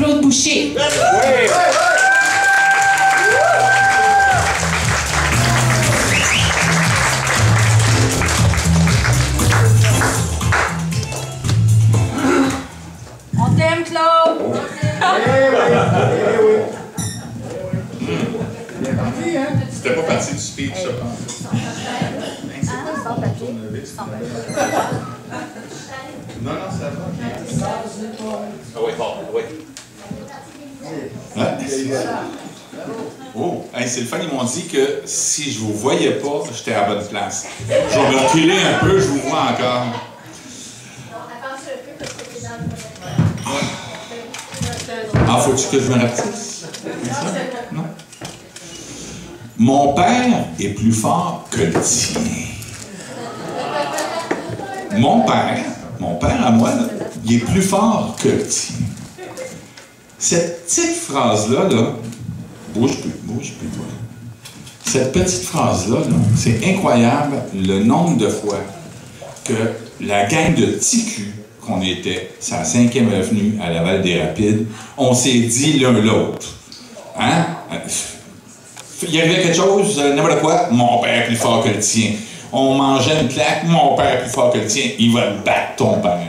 Claude Boucher. On t'aime, Claude! C'était pas parti du speech, ça. Non, ça va. Ah oui, bon, oui. Oh, hey, c'est le fun, ils m'ont dit que si je vous voyais pas, j'étais à la bonne place. Je vais me reculer un peu, je vous vois encore. Ah, faut-tu que je me rapetisse? Non? Mon père est plus fort que le tien. Mon père à moi, là, il est plus fort que le tien. Cette petite phrase-là, bouge plus, toi. Cette petite phrase-là, c'est incroyable le nombre de fois que la gang de TQ qu'on était, c'est à 5e avenue à Laval-des-Rapides, on s'est dit l'un l'autre. Hein? Il arrivait quelque chose, n'importe quoi, mon père est plus fort que le tien. On mangeait une claque, mon père est plus fort que le tien, il va te battre ton père.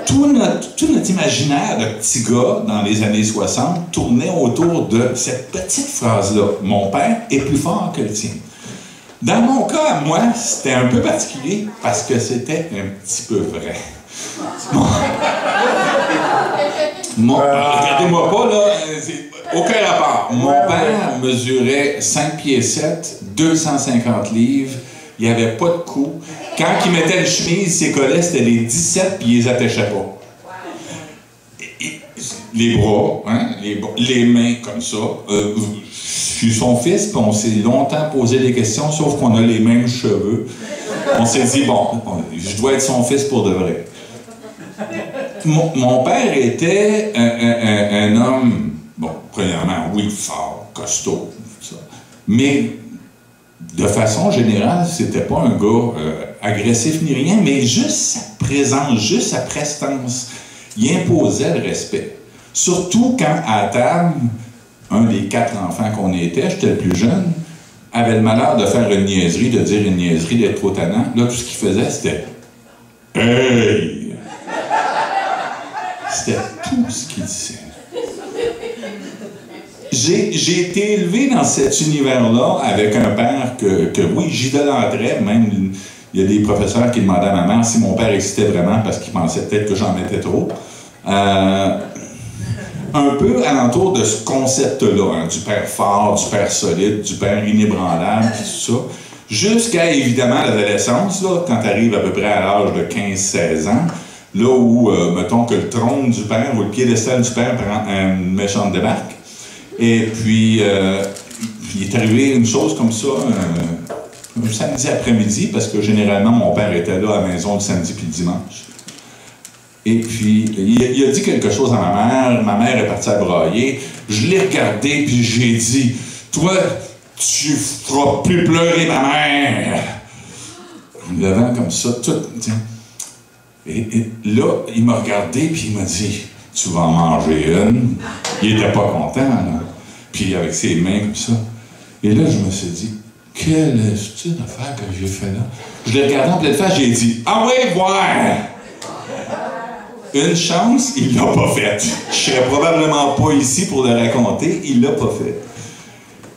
Tout notre imaginaire de petit gars dans les années 60 tournait autour de cette petite phrase-là. Mon père est plus fort que le tien. Dans mon cas, moi, c'était un peu particulier parce que c'était un petit peu vrai. Regardez-moi pas, là, aucun rapport. Mon père mesurait 5 pieds 7, 250 livres, il n'y avait pas de cou. Quand il mettait une chemise, ses collets, c'était les 17 puis il les attachait pas. Les bras, hein, les mains comme ça. Je suis son fils, puis on s'est longtemps posé des questions, sauf qu'on a les mêmes cheveux. On s'est dit, bon, je dois être son fils pour de vrai. Mon père était un homme, bon, premièrement, oui, fort, costaud, tout ça. Mais de façon générale, c'était pas un gars agressif ni rien, mais juste sa présence, juste sa prestance, il imposait le respect. Surtout quand, à table, un des 4 enfants qu'on était, j'étais le plus jeune, avait le malheur de faire une niaiserie, de dire une niaiserie, d'être trop tannant. Là, tout ce qu'il faisait, c'était « Hey! » C'était tout ce qu'il disait. J'ai été élevé dans cet univers-là avec un père que oui, j'idolâtrais. Même, il y a des professeurs qui demandaient à ma mère si mon père existait vraiment parce qu'ils pensaient peut-être que j'en mettais trop. Un peu alentour de ce concept-là, hein, du père fort, du père solide, du père inébranlable, tout ça. Jusqu'à, évidemment, l'adolescence, là, quand tu arrives à peu près à l'âge de 15-16 ans, là où, mettons que le trône du père ou le piédestal du père prend une méchante débarque. Et puis, il est arrivé une chose comme ça, un samedi après-midi, parce que généralement, mon père était là à la maison le samedi puis le dimanche. Et puis, il a dit quelque chose à ma mère est partie à brailler, je l'ai regardé puis j'ai dit « Toi, tu feras plus pleurer ma mère! » En me levant comme ça, tout... Et là, il m'a regardé puis il m'a dit « Tu vas en manger une. » Il était pas content, là. Puis avec ses mains comme ça. Et là, je me suis dit « Quelle stupide affaire que j'ai fait là? » Je l'ai regardé en pleine face, j'ai dit « Ah oui, voir! » Une chance, il l'a pas faite. Je serais probablement pas ici pour le raconter, il l'a pas fait.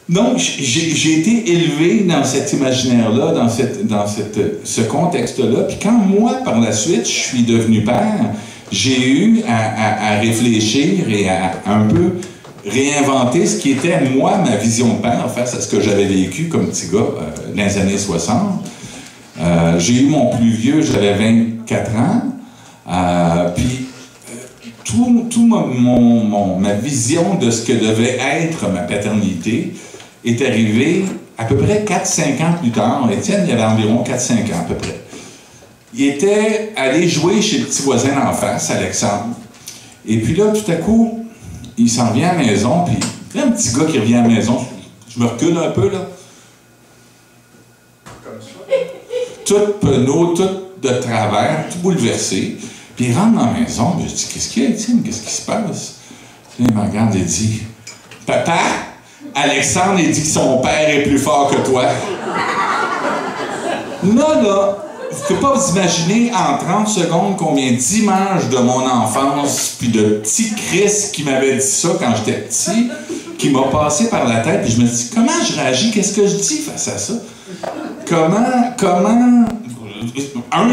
Donc, j'ai été élevé dans cet imaginaire-là, dans ce contexte-là. Puis quand moi, par la suite, je suis devenu père, j'ai eu à réfléchir et à un peu réinventer ce qui était, moi, ma vision de père face à ce que j'avais vécu comme petit gars dans les années 60. J'ai eu mon plus vieux, j'avais 24 ans. Puis, ma vision de ce que devait être ma paternité est arrivée à peu près 4-5 ans plus tard. Étienne, il avait environ 4-5 ans à peu près. Il était allé jouer chez le petit voisin d'en face, Alexandre. Et puis là, tout à coup, il s'en vient à la maison, puis il y a un petit gars qui revient à la maison. Je me recule un peu, là. Comme ça. Tout penaud, tout de travers, tout bouleversé. Puis il rentre dans la maison, puis je dis « Qu'est-ce qu'il y a, Étienne? Qu'est-ce qui se passe? » Puis là, il me regarde et dit, « Papa, Alexandre, il dit que son père est plus fort que toi. » Là, vous pouvez pas vous imaginer en 30 secondes combien d'images de mon enfance, puis de petits Chris qui m'avait dit ça quand j'étais petit, qui m'a passé par la tête, puis je me dis, comment je réagis, qu'est-ce que je dis face à ça? Comment...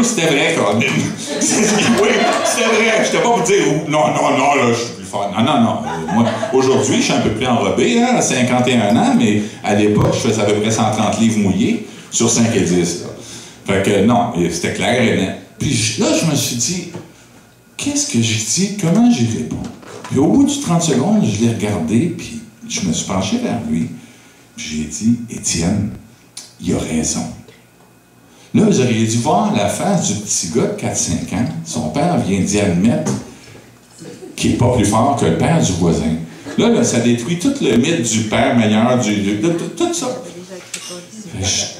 c'était vrai, quand même. Oui, c'était vrai. J'étais pas pour dire, non, là, je suis plus fort. Non. Moi, aujourd'hui, je suis un peu plus enrobé, à 51 ans, mais à l'époque, je faisais à peu près 130 livres mouillés sur 5 et 10, là. Fait que non, c'était clair et net. Puis là, je me suis dit, qu'est-ce que j'ai dit? Comment j'y réponds? Puis au bout de 30 secondes, je l'ai regardé, puis je me suis penché vers lui. Puis j'ai dit, Étienne, il a raison. Là, vous auriez dû voir la face du petit gars de 4-5 ans. Son père vient d'y admettre qu'il n'est pas plus fort que le père du voisin. Là, ça détruit tout le mythe du père meilleur, tout ça.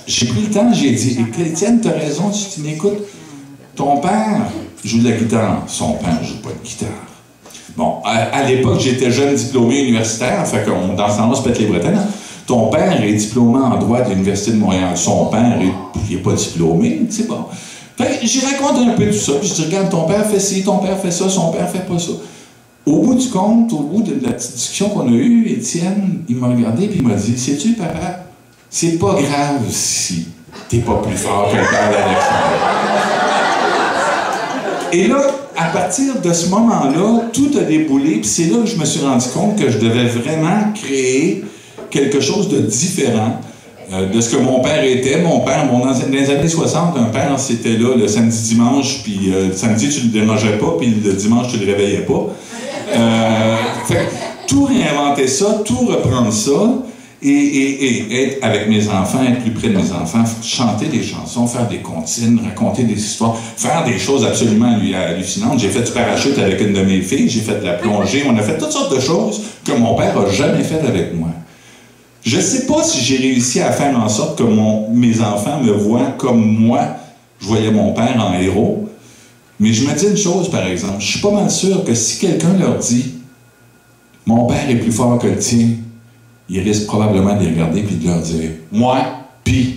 J'ai pris le temps, j'ai dit, Étienne, t'as raison, tu m'écoutes. Ton père joue de la guitare, son père joue pas de guitare. Bon, à l'époque, j'étais jeune diplômé universitaire, fait que dans ce temps-là, on se pète les bretelles. Hein? Ton père est diplômé en droit de l'Université de Montréal. Son père, il n'est pas diplômé, tu sais pas. Fait que j'y raconte un peu tout ça, puis je dis, regarde, ton père fait ci, ton père fait ça, son père fait pas ça. Au bout du compte, au bout de la petite discussion qu'on a eue, Étienne, il m'a regardé, puis il m'a dit, sais-tu, papa, c'est pas grave si t'es pas plus fort que le père d'Alexandre. Et là, à partir de ce moment-là, tout a déboulé, puis c'est là que je me suis rendu compte que je devais vraiment créer quelque chose de différent de ce que mon père était. Mon père, dans les années 60, un père, c'était là le samedi, dimanche, puis le samedi, tu le dérangeais pas, puis le dimanche, tu le réveillais pas. Fait que tout réinventer ça, tout reprendre ça, et être avec mes enfants, être plus près de mes enfants, chanter des chansons, faire des comptines, raconter des histoires, faire des choses absolument hallucinantes. J'ai fait du parachute avec une de mes filles, j'ai fait de la plongée, on a fait toutes sortes de choses que mon père n'a jamais faites avec moi. Je ne sais pas si j'ai réussi à faire en sorte que mes enfants me voient comme moi, je voyais mon père en héros, mais je me dis une chose, par exemple, je suis pas mal sûr que si quelqu'un leur dit « Mon père est plus fort que le tien », ils risquent probablement de les regarder et de leur dire « Moi, pis ».